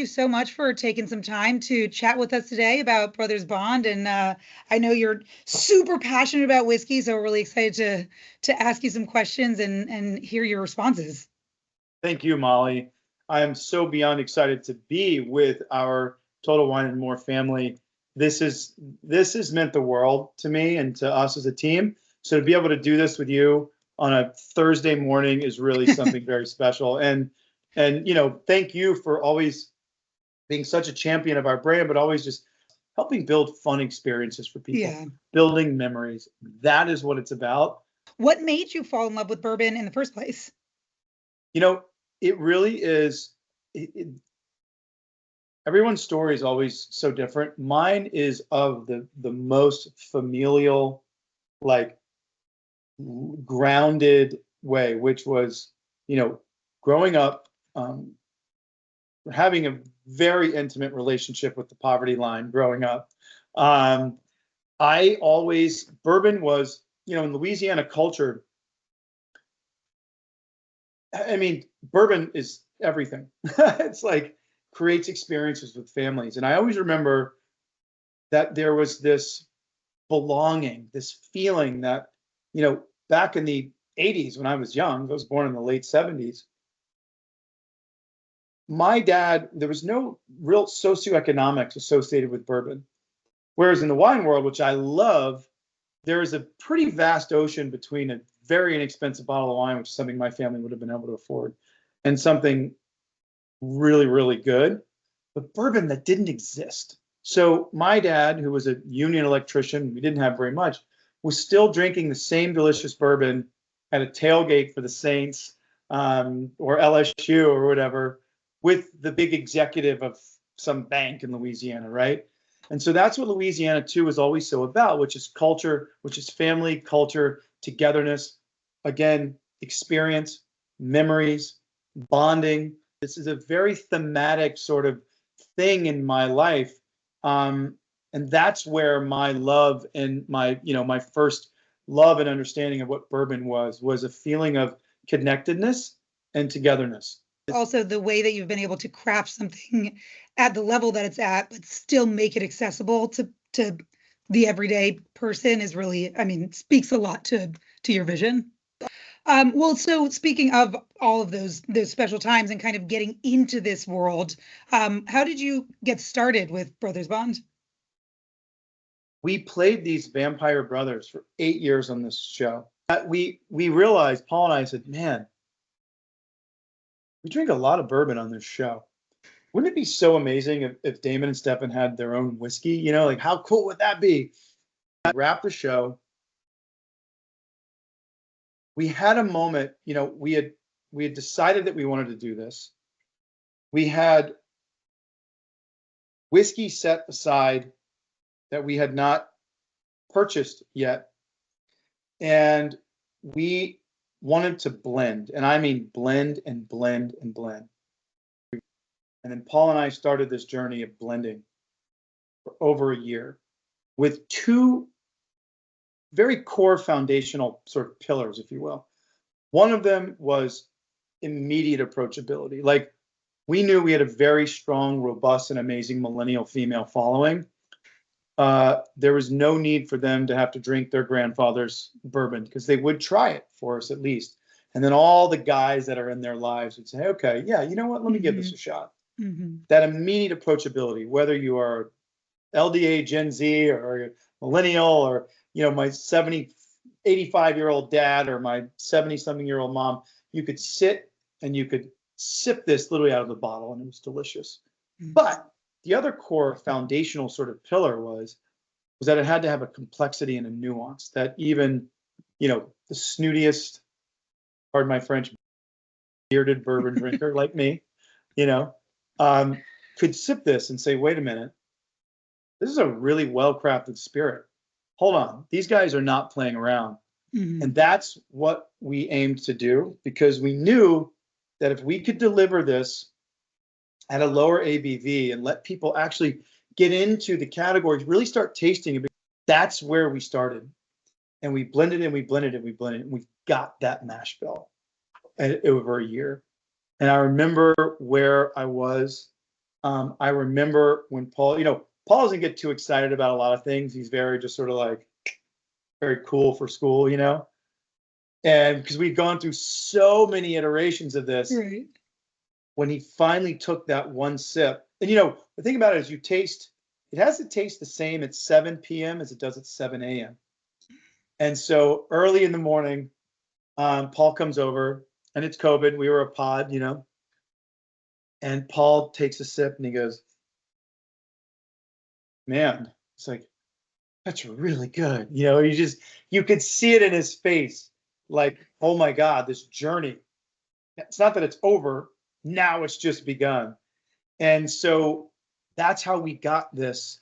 you so much for taking some time to chat with us today about Brothers Bond. And I know you're super passionate about whiskey, so we're really excited to ask you some questions and hear your responses. Thank you, Molly. I am so beyond excited to be with our Total Wine and More family. This has meant the world to me and to us as a team. So to be able to do this with you on a Thursday morning is really something very special. And thank you for always being such a champion of our brand, but always just helping build fun experiences for people, Yeah. building memories. That is what it's about. What made you fall in love with bourbon in the first place? You know, it really is. Everyone's story is always so different. Mine is of the most familial, like grounded way, which was, growing up, having a very intimate relationship with the poverty line growing up. Um, Bourbon was, in Louisiana culture, I mean, bourbon is everything. It's like creates experiences with families. And I always remember that there was this belonging, this feeling that, back in the 80s when I was young, I was born in the late 70s. My dad, there was no real socioeconomics associated with bourbon. Whereas in the wine world, which I love, there is a pretty vast ocean between a very inexpensive bottle of wine, which is something my family would have been able to afford, and something really, really good, but bourbon that didn't exist. So my dad, who was a union electrician, we didn't have very much, was still drinking the same delicious bourbon at a tailgate for the Saints or LSU or whatever with the big executive of some bank in Louisiana, right? And so that's what Louisiana too is always so about, which is culture, which is family, culture, togetherness, again, experience, memories, bonding. This is a very thematic sort of thing in my life. And that's where my love and my first love and understanding of what bourbon was a feeling of connectedness and togetherness. Also, the way that you've been able to craft something at the level that it's at, but still make it accessible to the everyday person is really, I mean, speaks a lot to your vision. Well, so speaking of all of those special times and kind of getting into this world, how did you get started with Brothers Bond? We played these vampire brothers for 8 years on this show. We realized, Paul and I said, man, we drink a lot of bourbon on this show. Wouldn't it be so amazing if Damon and Stefan had their own whiskey? Like how cool would that be? Wrap the show. We had a moment, we had decided that we wanted to do this. We had whiskey set aside that we had not purchased yet. And we wanted to blend, and I mean blend and blend and blend. And then Paul and I started this journey of blending for over a year with two very core foundational sort of pillars, if you will. One of them was immediate approachability. Like we knew we had a very strong, robust, and amazing millennial female following. There was no need for them to have to drink their grandfather's bourbon because they would try it for us at least. And then all the guys that are in their lives would say, okay, yeah, you know what? Let me give this a shot. Mm-hmm. That immediate approachability, whether you are LDA, Gen Z, or millennial, or, my 85-year-old dad or my 70-something-year-old mom, you could sit and you could sip this literally out of the bottle and it was delicious. Mm-hmm. But the other core foundational sort of pillar was that it had to have a complexity and a nuance that even, the snootiest, pardon my French, bearded bourbon drinker like me, could sip this and say, wait a minute, this is a really well-crafted spirit. Hold on, these guys are not playing around. Mm-hmm. And that's what we aimed to do because we knew that if we could deliver this at a lower ABV and let people actually get into the categories, really start tasting it. That's where we started. And we blended and we blended and we blended and we got that mash bill over a year. And I remember where I was I remember when Paul, Paul doesn't get too excited about a lot of things. He's very just sort of like very cool for school, and because we've gone through so many iterations of this, Right. when he finally took that one sip, and the thing about it is it has to taste the same at 7 p.m. as it does at 7 a.m. And so early in the morning, Paul comes over, and it's COVID. We were a pod, and Paul takes a sip and he goes, man, it's like, that's really good. You could see it in his face, like, oh my God, this journey. It's not that it's over. Now it's just begun. And so that's how we got this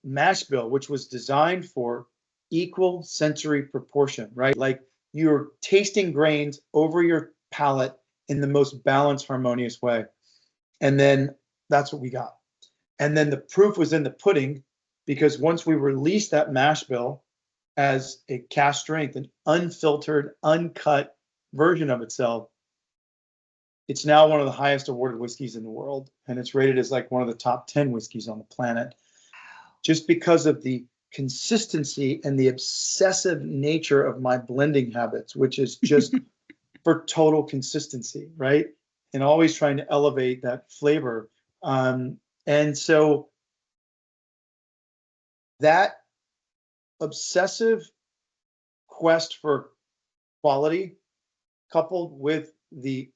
mash bill, which was designed for equal sensory proportion, right? Like you're tasting grains over your palate in the most balanced, harmonious way. And then that's what we got. And then the proof was in the pudding, because once we released that mash bill as a cask strength, an unfiltered, uncut version of itself, it's now one of the highest awarded whiskeys in the world. And it's rated as like one of the top 10 whiskeys on the planet, just because of the consistency and the obsessive nature of my blending habits, which is just for total consistency, right? And always trying to elevate that flavor. And so that obsessive quest for quality, coupled with the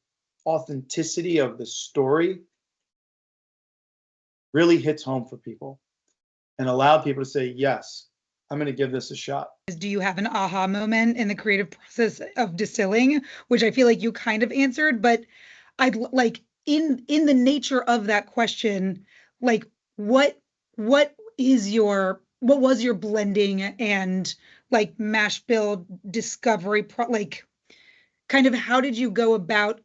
authenticity of the story, really hits home for people and allowed people to say, yes, I'm going to give this a shot. Do you have an aha moment in the creative process of distilling, which I feel like you kind of answered, but I'd like in the nature of that question, like what what was your blending and like mash bill discovery like kind of how did you go about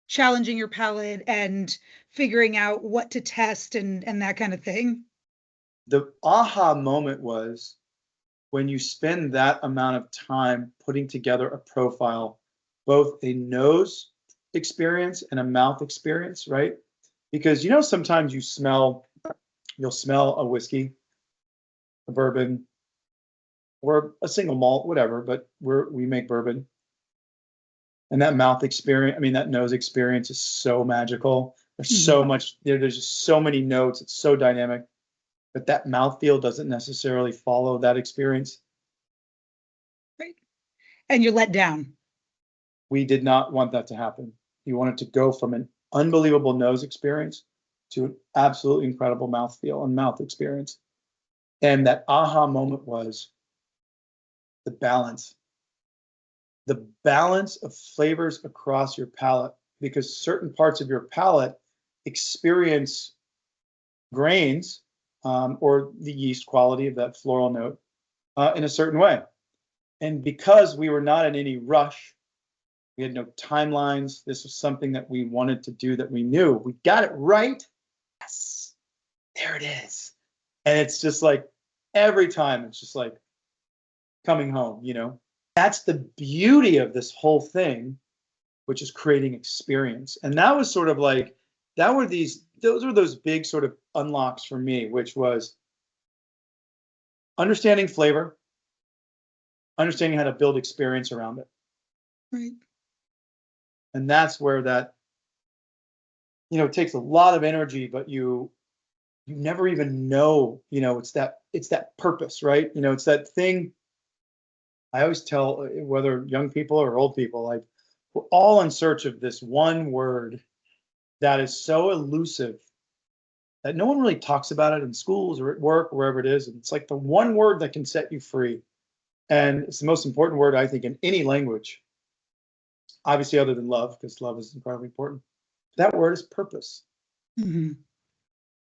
challenging your palate and figuring out what to test and that kind of thing? The aha moment was when you spend that amount of time putting together a profile, both a nose experience and a mouth experience, right? Because sometimes you'll smell a whiskey, a bourbon, or a single malt, whatever, but we make bourbon. And that mouth experience, I mean, that nose experience is so magical. There's so much, there's just so many notes. It's so dynamic, but that mouthfeel doesn't necessarily follow that experience. Right. And you're let down. We did not want that to happen. We wanted to go from an unbelievable nose experience to an absolutely incredible mouthfeel and mouth experience. And that aha moment was the balance. The balance of flavors across your palate, because certain parts of your palate experience grains or the yeast quality of that floral note in a certain way. And because we were not in any rush, we had no timelines. This was something that we wanted to do, that we knew we got it right. Yes, there it is. And it's just like every time it's just like coming home, That's the beauty of this whole thing, which is creating experience. And that was sort of like, those were those big sort of unlocks for me, which was understanding flavor, understanding how to build experience around it. Right. And that's where that, it takes a lot of energy, but you never even know, it's that purpose, right? It's that thing. I always tell whether young people or old people, like we're all in search of this one word that is so elusive that no one really talks about it in schools or at work, or wherever it is. And it's like the one word that can set you free. And it's the most important word, I think, in any language, obviously other than love, because love is incredibly important. That word is purpose. Mm-hmm.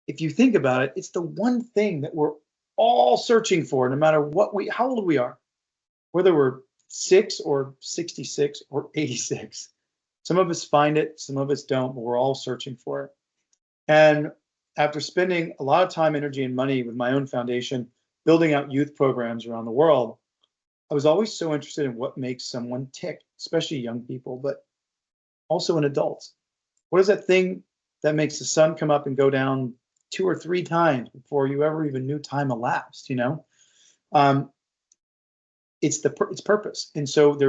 If you think about it, it's the one thing that we're all searching for, no matter how old we are, whether we're 6 or 66 or 86. Some of us find it, some of us don't, but we're all searching for it. And after spending a lot of time, energy, and money with my own foundation, building out youth programs around the world, I was always so interested in what makes someone tick, especially young people, but also in adults. What is that thing that makes the sun come up and go down 2 or 3 times before you ever even knew time elapsed, you know? It's it's purpose. And so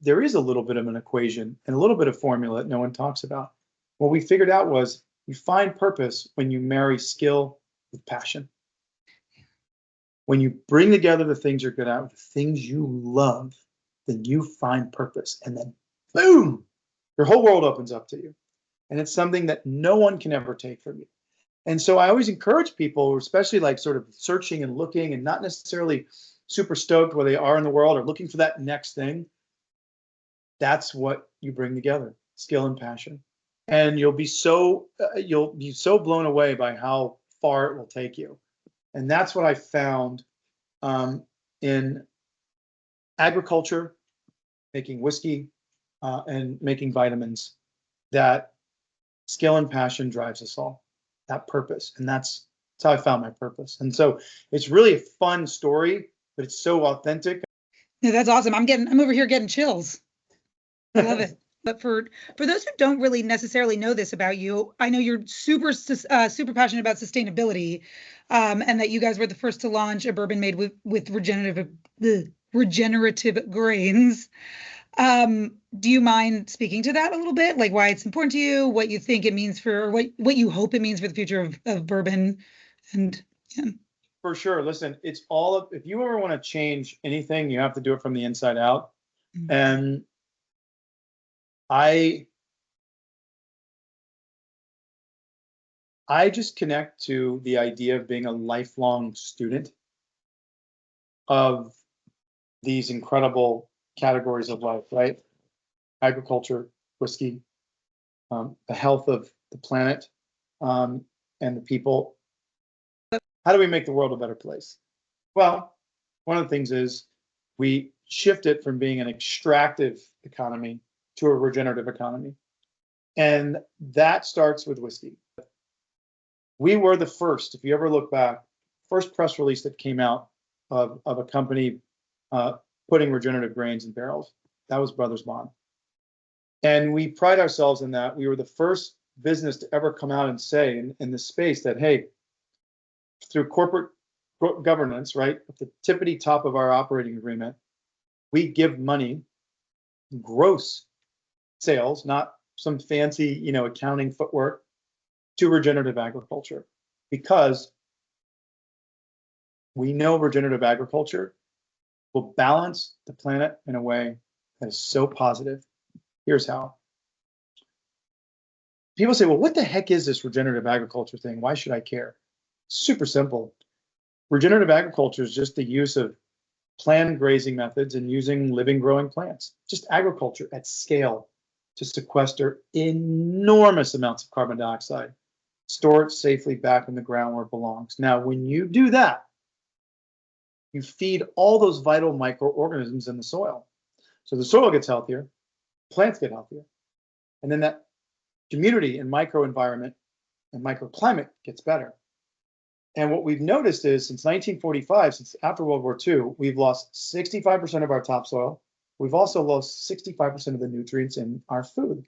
there is a little bit of an equation and a little bit of formula that no one talks about. What we figured out was you find purpose when you marry skill with passion. When you bring together the things you're good at with the things you love, then you find purpose. And then boom, your whole world opens up to you. And it's something that no one can ever take from you. And so I always encourage people, especially like sort of searching and looking and not necessarily super stoked where they are in the world or looking for that next thing. That's what you bring together, skill and passion. And you'll be so blown away by how far it will take you. And that's what I found in agriculture, making whiskey, and making vitamins, that skill and passion drives us all, that purpose. And that's how I found my purpose. And so it's really a fun story, but it's so authentic. No, that's awesome. I'm over here getting chills. I love it. But for those who don't really necessarily know this about you, I know you're super passionate about sustainability, and that you guys were the first to launch a bourbon made with regenerative grains. Do you mind speaking to that a little bit, like why it's important to you, what you think it means for, or what you hope it means for the future of bourbon, and yeah. For sure. Listen, it's all of, if you ever want to change anything, you have to do it from the inside out. Mm-hmm. And I just connect to the idea of being a lifelong student of these incredible categories of life, right? Agriculture, whiskey, the health of the planet, and the people. How do we make the world a better place? Well, one of the things is we shift it from being an extractive economy to a regenerative economy. And that starts with whiskey. We were the first, if you ever look back, first press release that came out of a company putting regenerative grains in barrels. That was Brothers Bond. And we pride ourselves in that. We were the first business to ever come out and say in this space that, hey, through corporate governance, right, at the tippity top of our operating agreement, we give money, gross sales, not some fancy, accounting footwork, to regenerative agriculture, because we know regenerative agriculture will balance the planet in a way that is so positive. Here's how. People say, well, what the heck is this regenerative agriculture thing? Why should I care? Super simple. Regenerative agriculture is just the use of planned grazing methods and using living, growing plants. Just agriculture at scale to sequester enormous amounts of carbon dioxide, store it safely back in the ground where it belongs. Now, when you do that, you feed all those vital microorganisms in the soil. So the soil gets healthier, plants get healthier, and then that community and microenvironment and microclimate gets better. And what we've noticed is since 1945, since after World War II, we've lost 65% of our topsoil. We've also lost 65% of the nutrients in our food.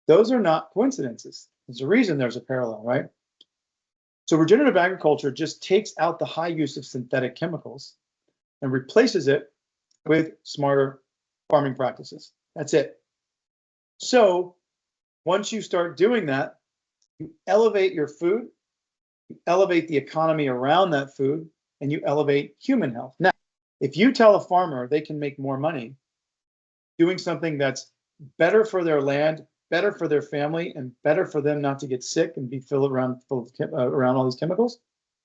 Those are not coincidences. There's a reason there's a parallel, right? So regenerative agriculture just takes out the high use of synthetic chemicals and replaces it with smarter farming practices. That's it. So once you start doing that, you elevate your food, you elevate the economy around that food, and you elevate human health. Now, if you tell a farmer they can make more money doing something that's better for their land, better for their family, and better for them not to get sick and be full around all these chemicals,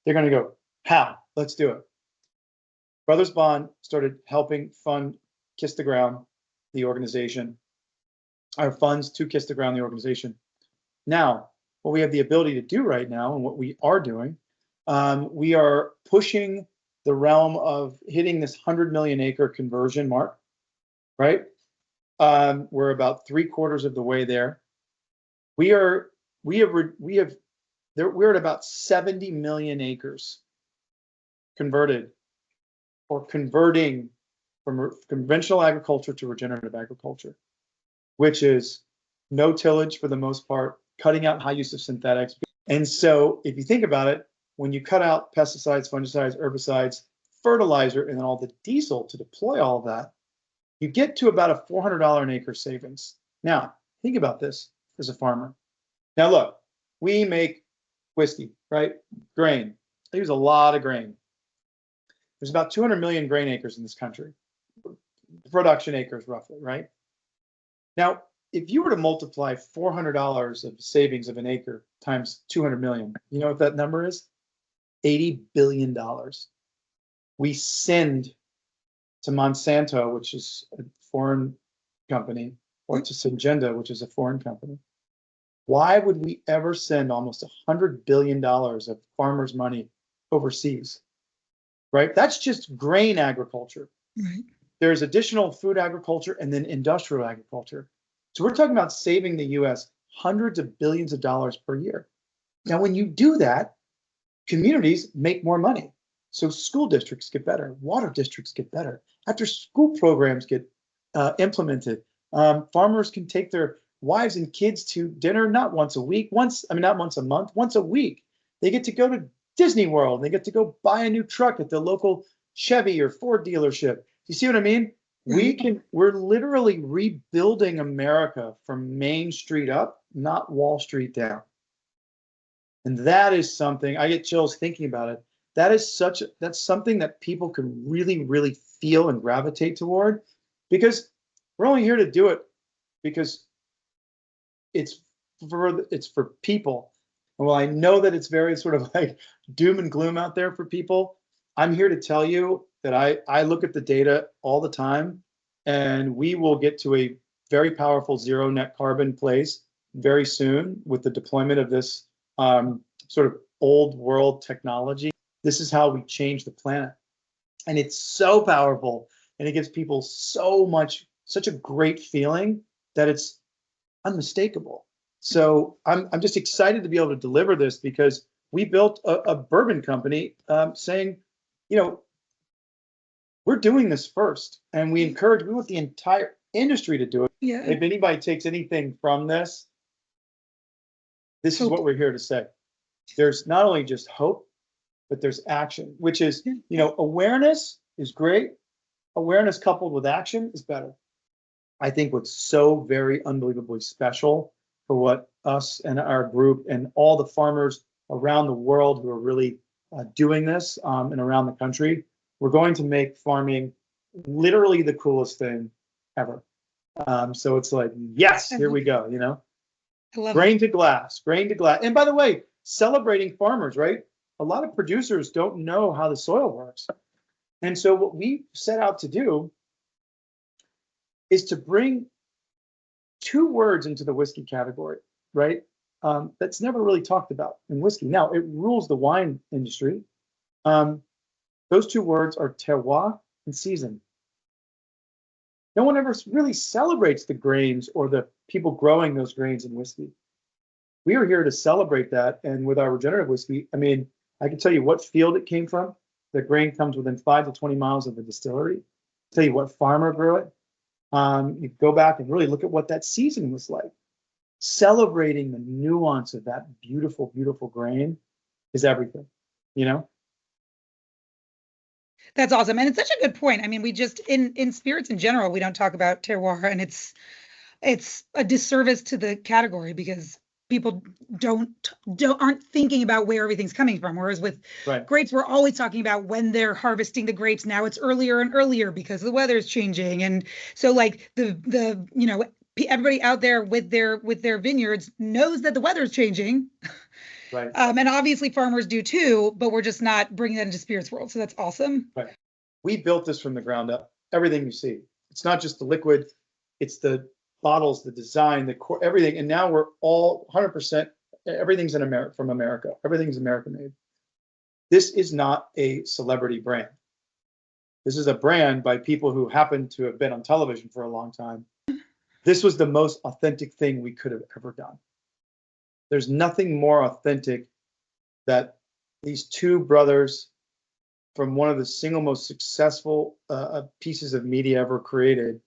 they're going to go, how? Let's do it. Brothers Bond started helping fund Kiss the Ground, the organization, our funds to Kiss the Ground, the organization. Now, what we have the ability to do right now, and what we are doing, we are pushing the realm of hitting this 100 million acre conversion mark, right? We're about 3/4 of the way there. We're at about 70 million acres converted or converting from conventional agriculture to regenerative agriculture, which is no tillage for the most part, cutting out high use of synthetics. And so if you think about it, when you cut out pesticides, fungicides, herbicides, fertilizer, and then all the diesel to deploy all of that, you get to about a $400 an acre savings. Now, think about this as a farmer. Now, look, we make whiskey, right? Grain. I use a lot of grain. There's about 200 million grain acres in this country, production acres roughly, right? Now, if you were to multiply $400 of savings of an acre times 200 million, you know what that number is? $80 billion. We send to Monsanto, which is a foreign company, or to Syngenta, which is a foreign company. Why would we ever send almost $100 billion of farmers' money overseas? Right? That's just grain agriculture. Right. There's additional food agriculture and then industrial agriculture. So we're talking about saving the US hundreds of billions of dollars per year. Now, when you do that, communities make more money. So school districts get better, water districts get better, after school programs get implemented. Farmers can take their wives and kids to dinner not once a week, not once a month, once a week. They get to go to Disney World. They get to go buy a new truck at the local Chevy or Ford dealership. You see what I mean? We're literally rebuilding America from Main Street up, not Wall Street down. And that is something, I get chills thinking about it. That's something that people can really, really feel and gravitate toward, because we're only here to do it because it's for people. And while I know that it's very sort of like doom and gloom out there for people, I'm here to tell you that I look at the data all the time, and we will get to a very powerful zero net carbon place very soon with the deployment of this sort of old world technology. This is how we change the planet. And it's so powerful, and it gives people such a great feeling that it's unmistakable. So I'm just excited to be able to deliver this, because we built a bourbon company saying, you know, we're doing this first, and we want the entire industry to do it. Yeah. If anybody takes anything from this, this is what we're here to say. There's not only just hope, but there's action, which is, you know, awareness is great. Awareness coupled with action is better. I think what's so very unbelievably special for what us and our group and all the farmers around the world who are really doing this and around the country, we're going to make farming literally the coolest thing ever. So it's like, yes, here we go, you know? Grain to glass. And by the way, celebrating farmers, right? A lot of producers don't know how the soil works. And so what we set out to do is to bring two words into the whiskey category, right? That's never really talked about in whiskey. Now, it rules the wine industry. Those two words are terroir and season. No one ever really celebrates the grains or the people growing those grains in whiskey. We are here to celebrate that. And with our regenerative whiskey, I mean, I can tell you what field it came from. The grain comes within 5 to 20 miles of the distillery. I'll tell you what farmer grew it. You go back and really look at what that season was like. Celebrating the nuance of that beautiful, beautiful grain is everything, you know? That's awesome. And it's such a good point. I mean, we just, in spirits in general, we don't talk about terroir, and it's a disservice to the category, because people aren't thinking about where everything's coming from. Whereas with grapes, we're always talking about when they're harvesting the grapes. Now it's earlier and earlier because the weather's changing. And so like the you know, everybody out there with their vineyards knows that the weather's changing. Right. And obviously farmers do too, but we're just not bringing that into spirits world. So that's awesome. Right. We built this from the ground up. Everything you see, it's not just the liquid, it's the bottles, the design, the core, everything. And now we're all 100%, everything's from America. Everything's American made. This is not a celebrity brand. This is a brand by people who happen to have been on television for a long time. This was the most authentic thing we could have ever done. There's nothing more authentic that these two brothers from one of the single most successful pieces of media ever created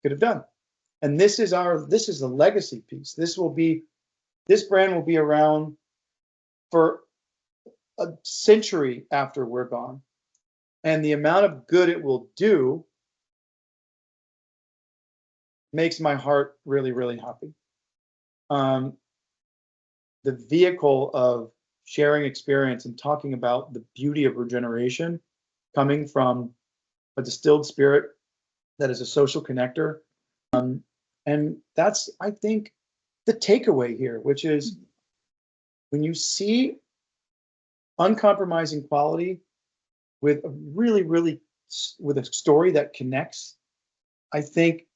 could have done. And this is a legacy piece. This will be This brand will be around for a century after we're gone. And the amount of good it will do makes my heart really, really happy. The vehicle of sharing experience and talking about the beauty of regeneration coming from a distilled spirit that is a social connector. And that's, I think, the takeaway here, which is when you see uncompromising quality with a really, really with a story that connects, I think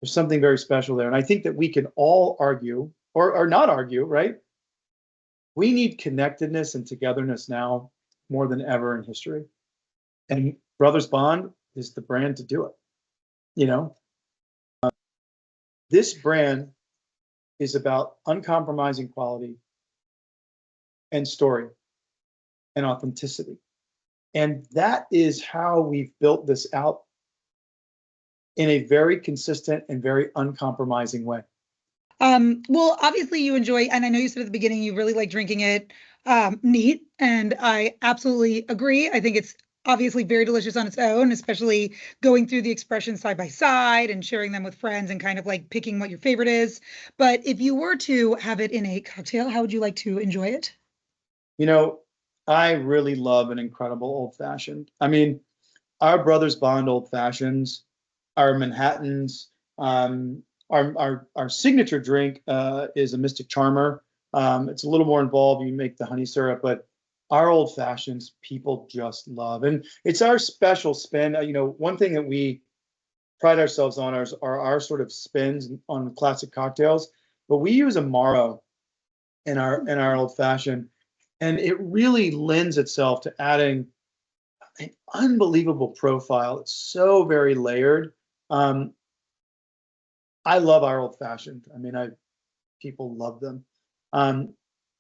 there's something very special there. And I think that we can all argue or not argue, right? We need connectedness and togetherness now more than ever in history. And Brothers Bond is the brand to do it. You know, this brand is about uncompromising quality and story and authenticity. And that is how we've built this out in a very consistent and very uncompromising way. Well, obviously you enjoy, and I know you said at the beginning you really like drinking it neat, and I absolutely agree. I think it's obviously very delicious on its own, especially going through the expressions side by side and sharing them with friends and kind of like picking what your favorite is. But if you were to have it in a cocktail, how would you like to enjoy it? You know, I really love an incredible old fashioned. I mean, our Brothers Bond old fashions, our Manhattans, our signature drink is a Mystic Charmer. It's a little more involved. You make the honey syrup, but our old fashions people just love, and it's our special spin. You know, one thing that we pride ourselves on are our sort of spins on classic cocktails, but we use Amaro in our old fashioned, and it really lends itself to adding an unbelievable profile. It's so very layered. Um, I love our old fashioned. I mean, I people love them. Um,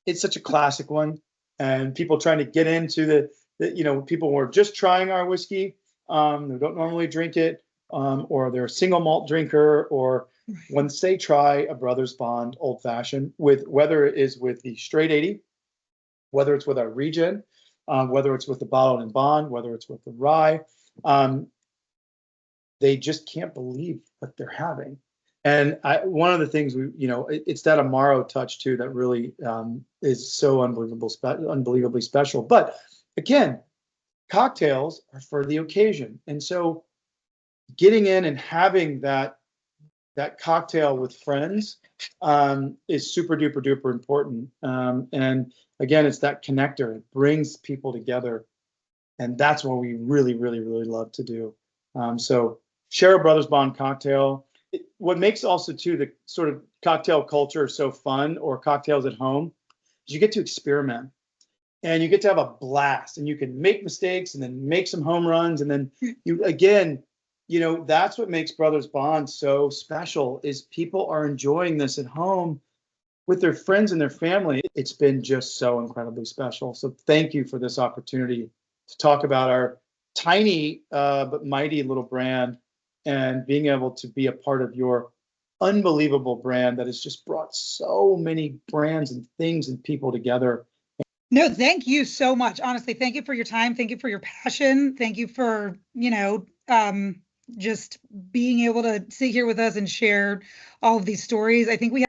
it's such a classic one, and people trying to get into you know, people who are just trying our whiskey, who don't normally drink it, or they're a single malt drinker, or once they try a Brothers Bond old fashioned with whether it is with the straight 80, whether it's with our regen, whether it's with the bottled and bond, whether it's with the rye, um, they just can't believe what they're having. And one of the things you know, it's that Amaro touch too that really is so unbelievably special. But again, cocktails are for the occasion, and so getting in and having that cocktail with friends is super duper duper important. And again, it's that connector. It brings people together, and that's what we really, really, really love to do. So share a Brothers Bond cocktail. What makes also too the sort of cocktail culture so fun, or cocktails at home, is you get to experiment and you get to have a blast, and you can make mistakes and then make some home runs, and then you again, you know, that's what makes Brothers Bond so special, is people are enjoying this at home with their friends and their family. It's been just so incredibly special. So thank you for this opportunity to talk about our tiny but mighty little brand, and being able to be a part of your unbelievable brand that has just brought so many brands and things and people together. No, thank you so much. Honestly, thank you for your time. Thank you for your passion. Thank you for, just being able to sit here with us and share all of these stories. I think we